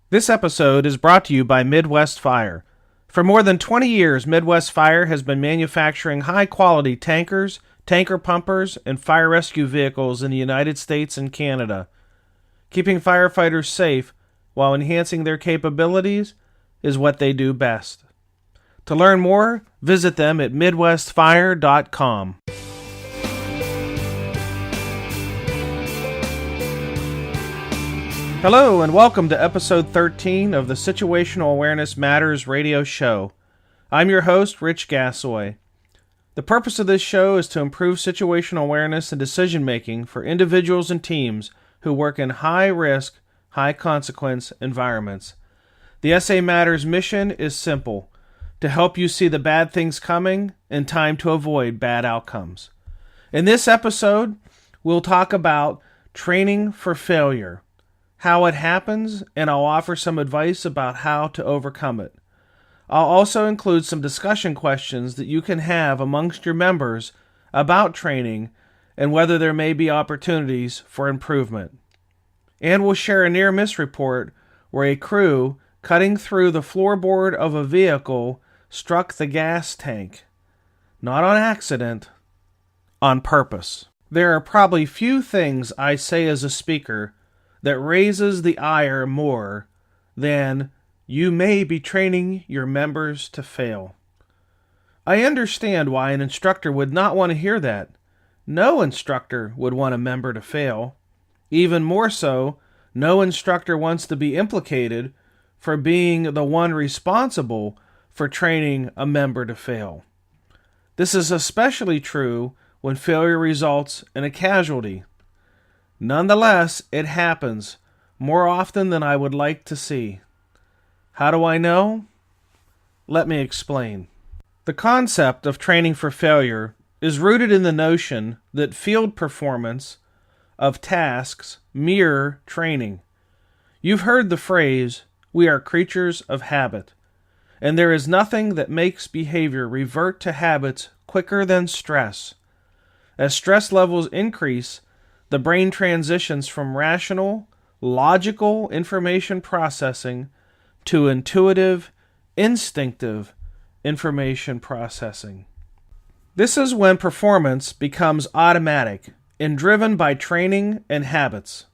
This episode is brought to you by Midwest Fire. For more than 20 years, Midwest Fire has been manufacturing high-quality tankers, tanker pumpers, and fire rescue vehicles in the United States and Canada. Keeping firefighters safe while enhancing their capabilities is what they do best. To learn more, visit them at midwestfire.com. Hello and welcome to episode 13 of the Situational Awareness Matters radio show. I'm your host, Rich Gasaway. The purpose of this show is to improve situational awareness and decision-making for individuals and teams who work in high-risk, high-consequence environments. The SAMatters mission is simple: to help you see the bad things coming and time to avoid bad outcomes. In this episode, we'll talk about training for failure, how it happens, and I'll offer some advice about how to overcome it. I'll also include some discussion questions that you can have amongst your members about training and whether there may be opportunities for improvement. And we'll share a near-miss report where a crew cutting through the floorboard of a vehicle struck the gas tank. Not on accident, on purpose. There are probably few things I say as a speaker that raises the ire more than "you may be training your members to fail." I understand why an instructor would not want to hear that. No instructor would want a member to fail. Even more so, no instructor wants to be implicated for being the one responsible for training a member to fail. This is especially true when failure results in a casualty. Nonetheless, it happens more often than I would like to see. How do I know? Let me explain. The concept of training for failure is rooted in the notion that field performance of tasks mirror training. You've heard the phrase, "we are creatures of habit," and there is nothing that makes behavior revert to habits quicker than stress. As stress levels increase, the brain transitions from rational, logical information processing to intuitive, instinctive information processing. This is when performance becomes automatic and driven by training and habits.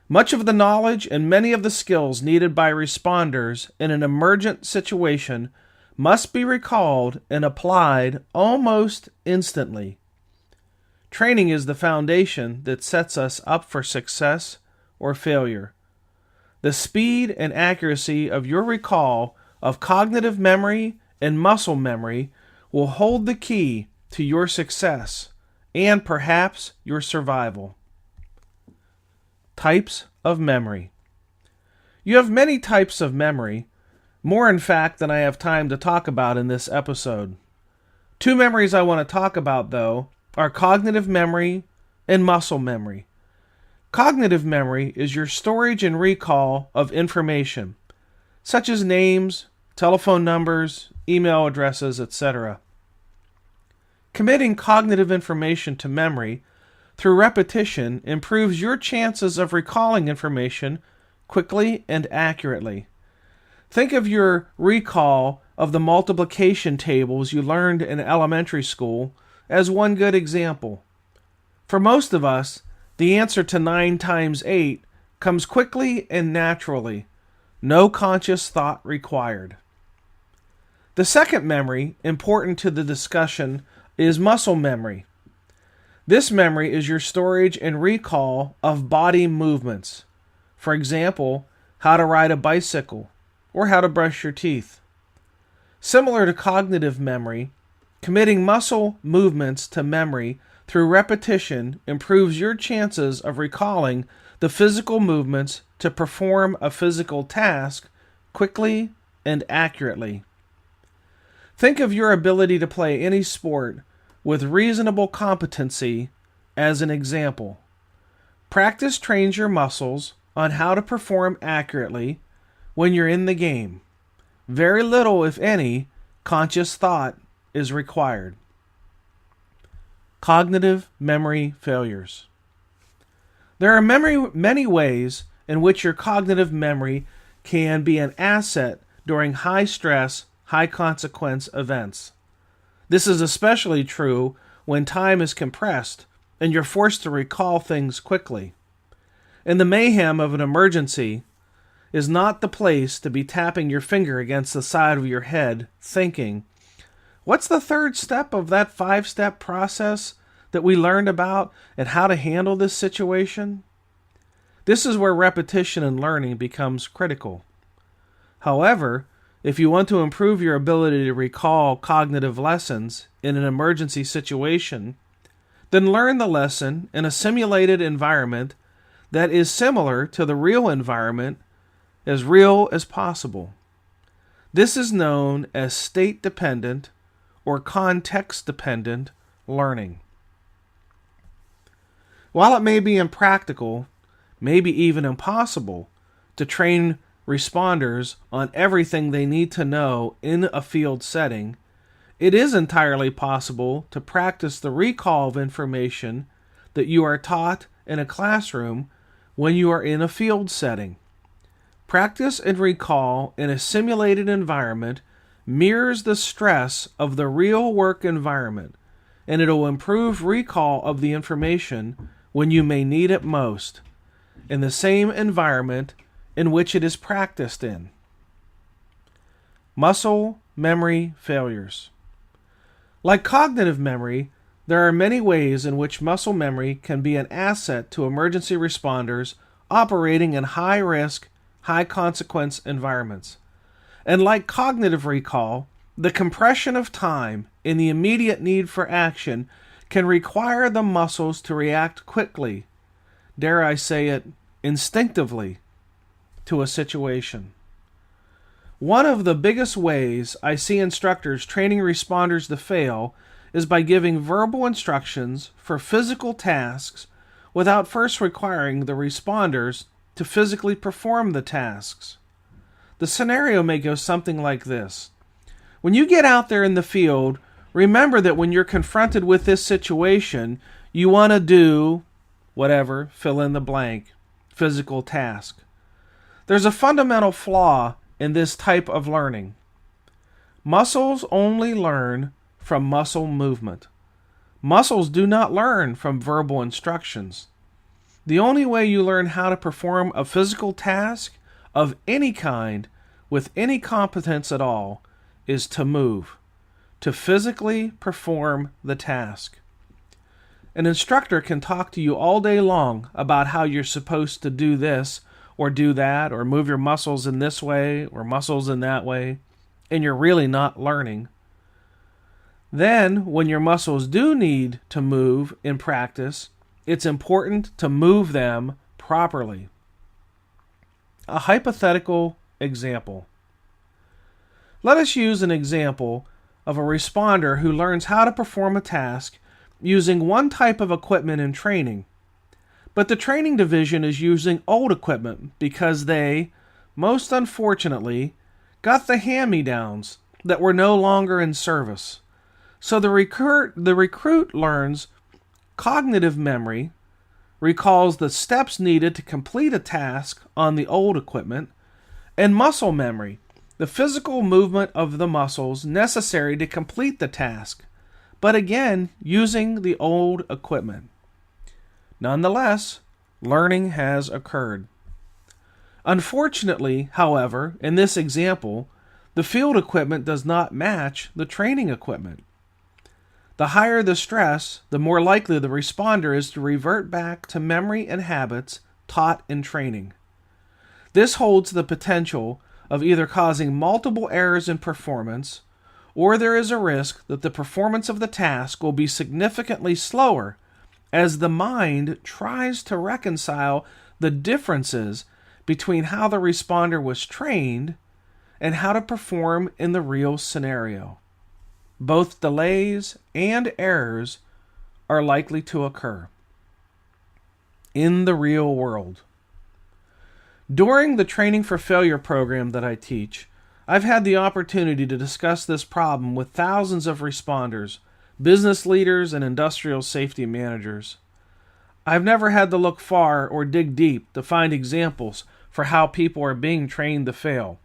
Much of the knowledge and many of the skills needed by responders in an emergent situation must be recalled and applied almost instantly. Training is the foundation that sets us up for success or failure. The speed and accuracy of your recall of cognitive memory and muscle memory will hold the key to your success and perhaps your survival. Types of memory. You have many types of memory, more in fact than I have time to talk about in this episode. Two memories I want to talk about, though, are cognitive memory and muscle memory. Cognitive memory is your storage and recall of information, such as names, telephone numbers, email addresses, etc. Committing cognitive information to memory through repetition improves your chances of recalling information quickly and accurately. Think of your recall of the multiplication tables you learned in elementary school as one good example. For most of us, the answer to 9 times 8 comes quickly and naturally. No conscious thought required. The second memory, important to the discussion, is muscle memory. This memory is your storage and recall of body movements. For example, how to ride a bicycle or how to brush your teeth. Similar to cognitive memory, committing muscle movements to memory through repetition improves your chances of recalling the physical movements to perform a physical task quickly and accurately. Think of your ability to play any sport with reasonable competency as an example. Practice trains your muscles on how to perform accurately when you're in the game. Very little, if any, conscious thought is required. Cognitive memory failures. There are many ways in which your cognitive memory can be an asset during high-stress, high-consequence events. This is especially true when time is compressed and you're forced to recall things quickly. In the mayhem of an emergency is not the place to be tapping your finger against the side of your head thinking, what's the third step of that 5-step process that we learned about and how to handle this situation? This is where repetition and learning becomes critical. However, if you want to improve your ability to recall cognitive lessons in an emergency situation, then learn the lesson in a simulated environment that is similar to the real environment, as real as possible. This is known as state-dependent or context-dependent learning. While it may be impractical, maybe even impossible, to train responders on everything they need to know in a field setting, it is entirely possible to practice the recall of information that you are taught in a classroom when you are in a field setting. Practice and recall in a simulated environment mirrors the stress of the real work environment, and it'll improve recall of the information when you may need it most, in the same environment in which it is practiced in. Muscle memory failures. Like cognitive memory, there are many ways in which muscle memory can be an asset to emergency responders operating in high-risk, high-consequence environments. And like cognitive recall, the compression of time in the immediate need for action can require the muscles to react quickly, dare I say it, instinctively, to a situation. One of the biggest ways I see instructors training responders to fail is by giving verbal instructions for physical tasks without first requiring the responders to physically perform the tasks. The scenario may go something like this. When you get out there in the field, remember that when you're confronted with this situation, you want to do whatever, fill in the blank, physical task. There's a fundamental flaw in this type of learning. Muscles only learn from muscle movement. Muscles do not learn from verbal instructions. The only way you learn how to perform a physical task of any kind with any competence at all is to move, to physically perform the task. An instructor can talk to you all day long about how you're supposed to do this or do that, or move your muscles in this way or muscles in that way, and you're really not learning. Then, when your muscles do need to move in practice, it's important to move them properly. A hypothetical example. Let us use an example of a responder who learns how to perform a task using one type of equipment in training. But the training division is using old equipment because they, most unfortunately, got the hand-me-downs that were no longer in service. So the recruit learns cognitive memory, recalls the steps needed to complete a task on the old equipment, and muscle memory, the physical movement of the muscles necessary to complete the task, but again using the old equipment. Nonetheless, learning has occurred. Unfortunately, however, in this example, the field equipment does not match the training equipment. The higher the stress, the more likely the responder is to revert back to memory and habits taught in training. This holds the potential of either causing multiple errors in performance, or there is a risk that the performance of the task will be significantly slower as the mind tries to reconcile the differences between how the responder was trained and how to perform in the real scenario. Both delays and errors are likely to occur in the real world. During the Training for Failure program that I teach, I've had the opportunity to discuss this problem with thousands of responders, business leaders, and industrial safety managers. I've never had to look far or dig deep to find examples for how people are being trained to fail.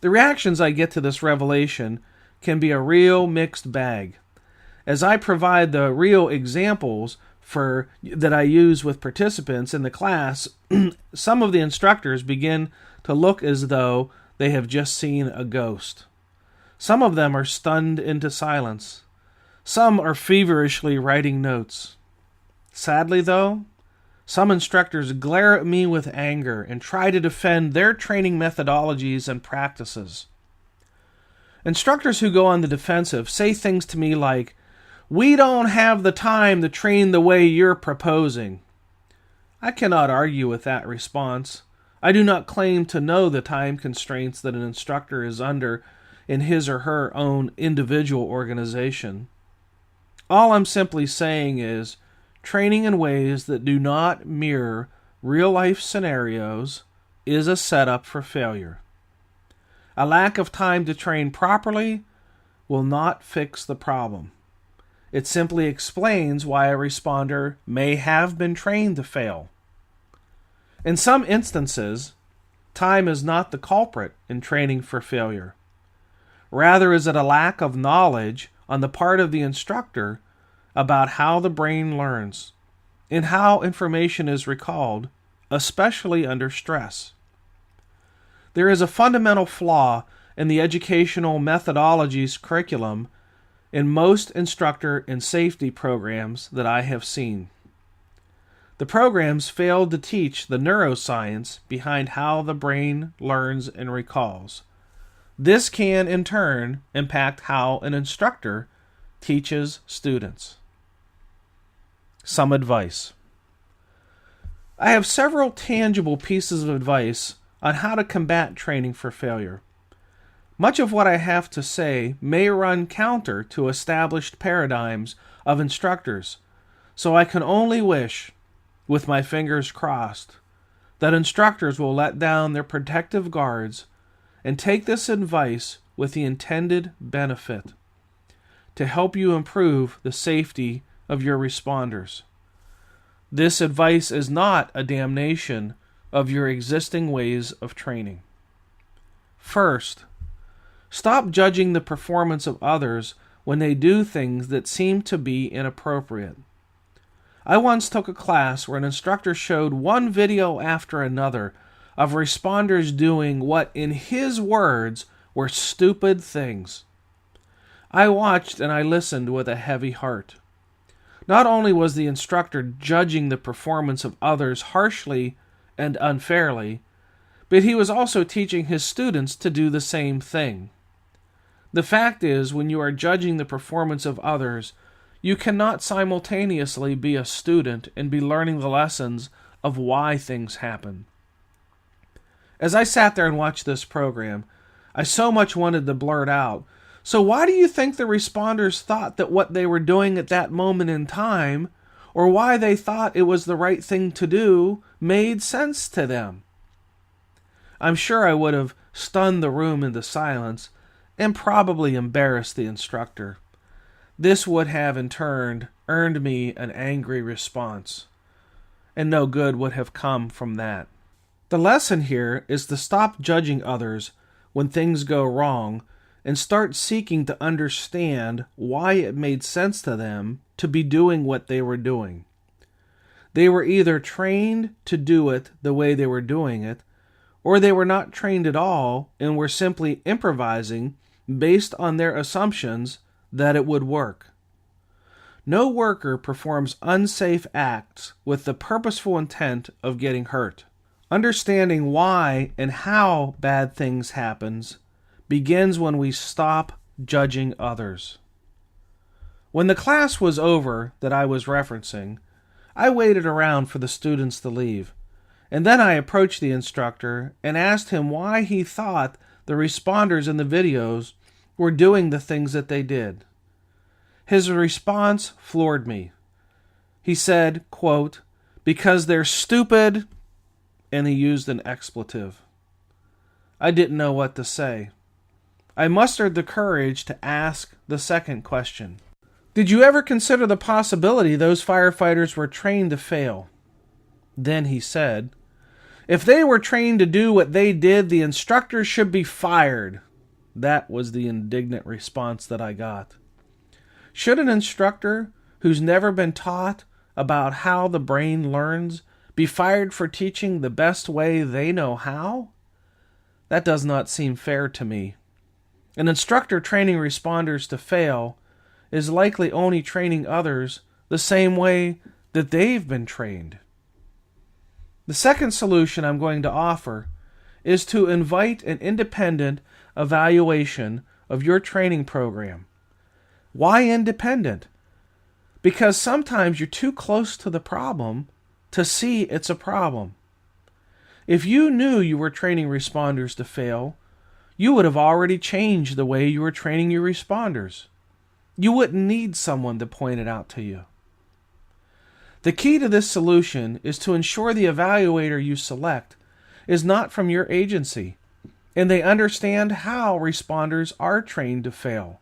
The reactions I get to this revelation can be a real mixed bag. As I provide the real examples that I use with participants in the class, some of the instructors begin to look as though they have just seen a ghost. Some of them are stunned into silence. Some are feverishly writing notes. Sadly, though, some instructors glare at me with anger and try to defend their training methodologies and practices. Instructors who go on the defensive say things to me like, "We don't have the time to train the way you're proposing." I cannot argue with that response. I do not claim to know the time constraints that an instructor is under in his or her own individual organization. All I'm simply saying is, training in ways that do not mirror real-life scenarios is a setup for failure. A lack of time to train properly will not fix the problem. It simply explains why a responder may have been trained to fail. In some instances, time is not the culprit in training for failure. Rather, is it a lack of knowledge on the part of the instructor about how the brain learns and how information is recalled, especially under stress. There is a fundamental flaw in the educational methodologies curriculum in most instructor and safety programs that I have seen. The programs failed to teach the neuroscience behind how the brain learns and recalls. This can, in turn, impact how an instructor teaches students. Some advice. I have several tangible pieces of advice on how to combat training for failure. Much of what I have to say may run counter to established paradigms of instructors, so I can only wish, with my fingers crossed, that instructors will let down their protective guards and take this advice with the intended benefit to help you improve the safety of your responders. This advice is not a damnation of your existing ways of training. First, stop judging the performance of others when they do things that seem to be inappropriate. I once took a class where an instructor showed one video after another of responders doing what, in his words, were stupid things. I watched and I listened with a heavy heart. Not only was the instructor judging the performance of others harshly and unfairly, but he was also teaching his students to do the same thing. The fact is, when you are judging the performance of others, you cannot simultaneously be a student and be learning the lessons of why things happen. As I sat there and watched this program, I so much wanted to blurt out, "So why do you think the responders thought that what they were doing at that moment in time, or why they thought it was the right thing to do, made sense to them?" I'm sure I would have stunned the room into silence and probably embarrassed the instructor. This would have, in turn, earned me an angry response, and no good would have come from that. The lesson here is to stop judging others when things go wrong and start seeking to understand why it made sense to them to be doing what they were doing. They were either trained to do it the way they were doing it, or they were not trained at all and were simply improvising based on their assumptions that it would work. No worker performs unsafe acts with the purposeful intent of getting hurt. Understanding why and how bad things happens begins when we stop judging others. When the class was over that I was referencing, I waited around for the students to leave, and then I approached the instructor and asked him why he thought the responders in the videos were doing the things that they did. His response floored me. He said, quote, "Because they're stupid," and he used an expletive. I didn't know what to say. I mustered the courage to ask the second question. "Did you ever consider the possibility those firefighters were trained to fail?" Then he said, If they were trained to do what they did, the instructor should be fired. That was the indignant response that I got. Should an instructor who's never been taught about how the brain learns be fired for teaching the best way they know how? That does not seem fair to me. An instructor training responders to fail is likely only training others the same way that they've been trained. The second solution I'm going to offer is to invite an independent evaluation of your training program. Why independent? Because sometimes you're too close to the problem to see it's a problem. If you knew you were training responders to fail, you would have already changed the way you were training your responders. You wouldn't need someone to point it out to you. The key to this solution is to ensure the evaluator you select is not from your agency, and they understand how responders are trained to fail.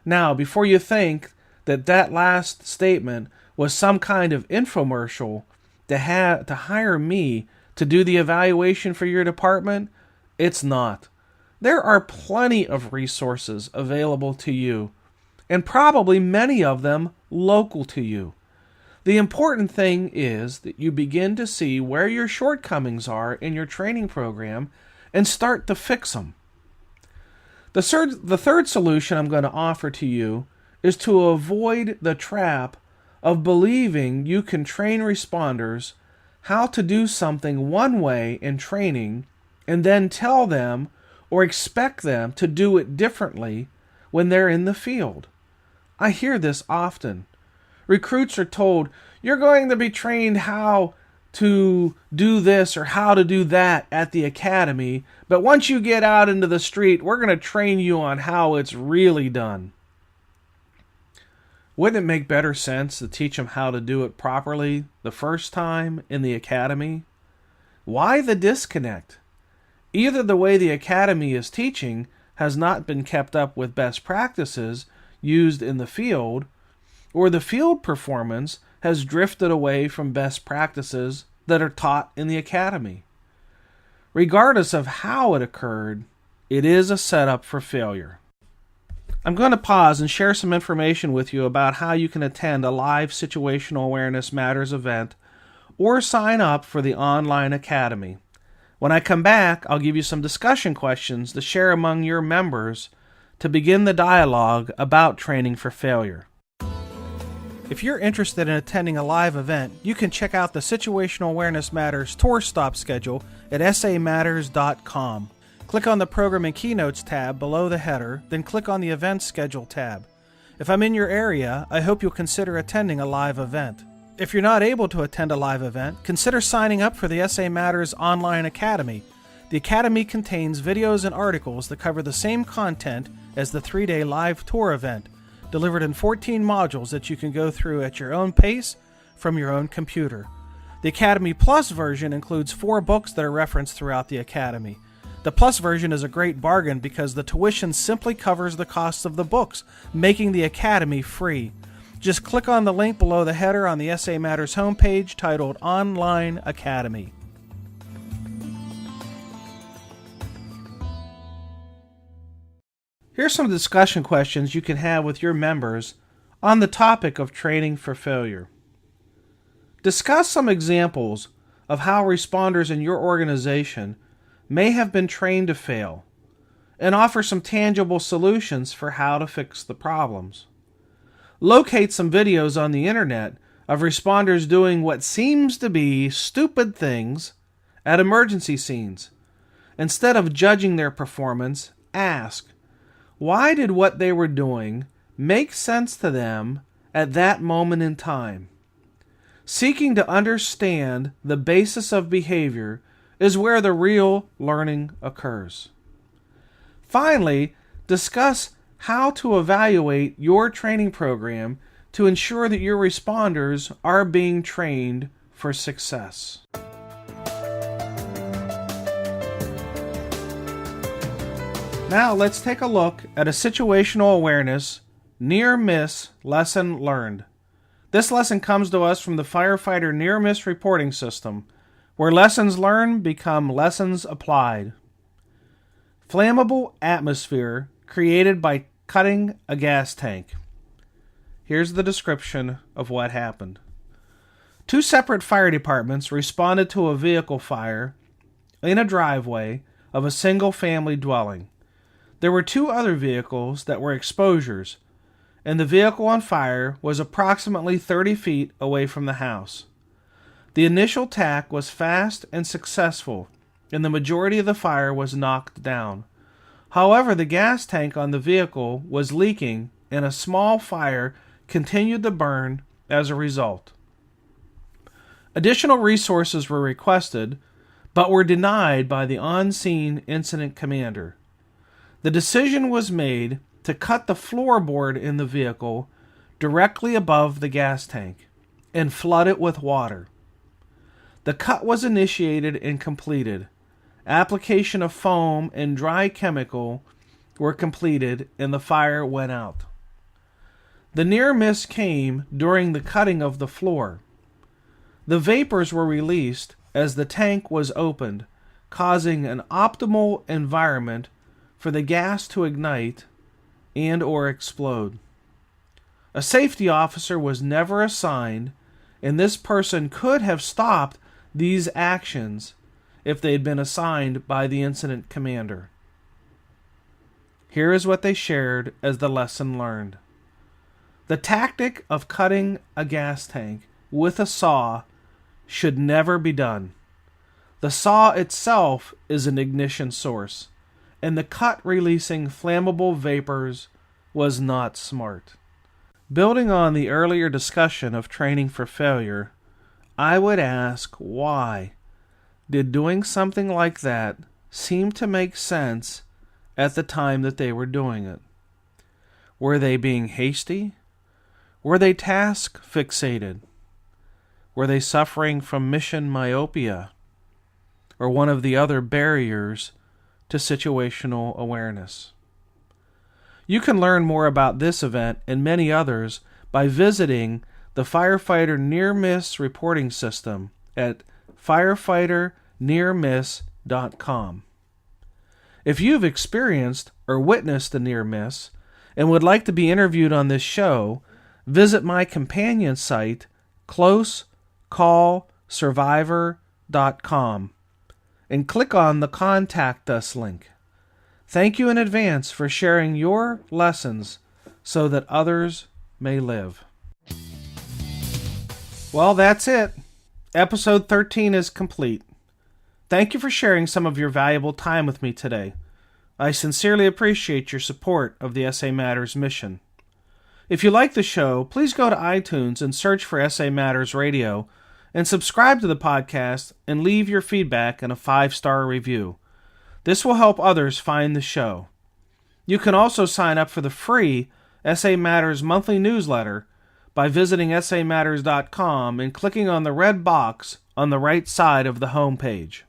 Now, before you think that last statement was some kind of infomercial to hire me to do the evaluation for your department, it's not. There are plenty of resources available to you, and probably many of them local to you. The important thing is that you begin to see where your shortcomings are in your training program and start to fix them. The third solution I'm going to offer to you is to avoid the trap of believing you can train responders how to do something one way in training and then tell them or expect them to do it differently when they're in the field. I hear this often. Recruits are told, you're going to be trained how to do this or how to do that at the academy, but once you get out into the street, we're going to train you on how it's really done. Wouldn't it make better sense to teach them how to do it properly the first time in the academy? Why the disconnect? Either the way the academy is teaching has not been kept up with best practices used in the field, or the field performance has drifted away from best practices that are taught in the academy. Regardless of how it occurred, it is a setup for failure. I'm going to pause and share some information with you about how you can attend a live Situational Awareness Matters event or sign up for the online academy. When I come back, I'll give you some discussion questions to share among your members to begin the dialogue about training for failure. If you're interested in attending a live event, you can check out the Situational Awareness Matters tour stop schedule at SAMatters.com. Click on the Program and Keynotes tab below the header, then click on the Events Schedule tab. If I'm in your area, I hope you'll consider attending a live event. If you're not able to attend a live event, consider signing up for the SAMatters Online Academy. The Academy contains videos and articles that cover the same content as the 3-day live tour event, delivered in 14 modules that you can go through at your own pace from your own computer. The Academy Plus version includes 4 books that are referenced throughout the Academy. The Plus version is a great bargain because the tuition simply covers the costs of the books, making the Academy free. Just click on the link below the header on the SAMatters homepage titled Online Academy. Here's some discussion questions you can have with your members on the topic of training for failure. Discuss some examples of how responders in your organization may have been trained to fail, and offer some tangible solutions for how to fix the problems. Locate some videos on the internet of responders doing what seems to be stupid things at emergency scenes. Instead of judging their performance, ask, why did what they were doing make sense to them at that moment in time? Seeking to understand the basis of behavior is where the real learning occurs. Finally, discuss how to evaluate your training program to ensure that your responders are being trained for success. Now let's take a look at a situational awareness near-miss lesson learned. This lesson comes to us from the firefighter near-miss reporting system, where lessons learned become lessons applied. Flammable atmosphere created by cutting a gas tank. Here's the description of what happened. 2 separate fire departments responded to a vehicle fire in a driveway of a single-family dwelling. There were 2 other vehicles that were exposures, and the vehicle on fire was approximately 30 feet away from the house. The initial attack was fast and successful, and the majority of the fire was knocked down. However, the gas tank on the vehicle was leaking, and a small fire continued to burn as a result. Additional resources were requested, but were denied by the on-scene incident commander. The decision was made to cut the floorboard in the vehicle directly above the gas tank and flood it with water. The cut was initiated and completed. Application of foam and dry chemical were completed, and the fire went out. The near miss came during the cutting of the floor. The vapors were released as the tank was opened, causing an optimal environment for the gas to ignite and/or explode. A safety officer was never assigned, and this person could have stopped these actions if they had been assigned by the incident commander. Here is what they shared as the lesson learned. The tactic of cutting a gas tank with a saw should never be done. The saw itself is an ignition source, and the cut releasing flammable vapors was not smart. Building on the earlier discussion of training for failure, I would ask, why did doing something like that seem to make sense at the time that they were doing it? Were they being hasty? Were they task fixated? Were they suffering from mission myopia or one of the other barriers to situational awareness? You can learn more about this event and many others by visiting the Firefighter Near Miss Reporting System at firefighternearmiss.com. If you've experienced or witnessed a near miss and would like to be interviewed on this show, visit my companion site, closecallsurvivor.com, and click on the Contact Us link. Thank you in advance for sharing your lessons so that others may live. Well, that's it. Episode 13 is complete. Thank you for sharing some of your valuable time with me today. I sincerely appreciate your support of the SAMatters mission. If you like the show, please go to iTunes and search for SAMatters Radio and subscribe to the podcast and leave your feedback and a 5-star review. This will help others find the show. You can also sign up for the free SAMatters monthly newsletter by visiting SAMatters.com and clicking on the red box on the right side of the home page.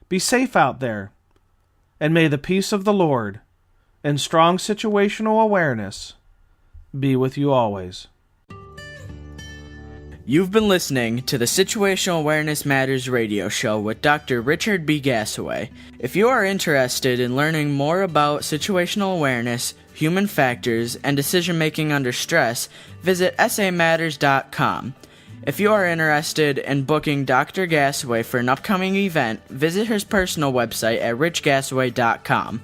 Be safe out there, and may the peace of the Lord and strong situational awareness be with you always. You've been listening to the Situational Awareness Matters radio show with Dr. Richard B. Gasaway. If you are interested in learning more about situational awareness, human factors, and decision-making under stress, visit SAMatters.com. If you are interested in booking Dr. Gasaway for an upcoming event, visit his personal website at richgasaway.com.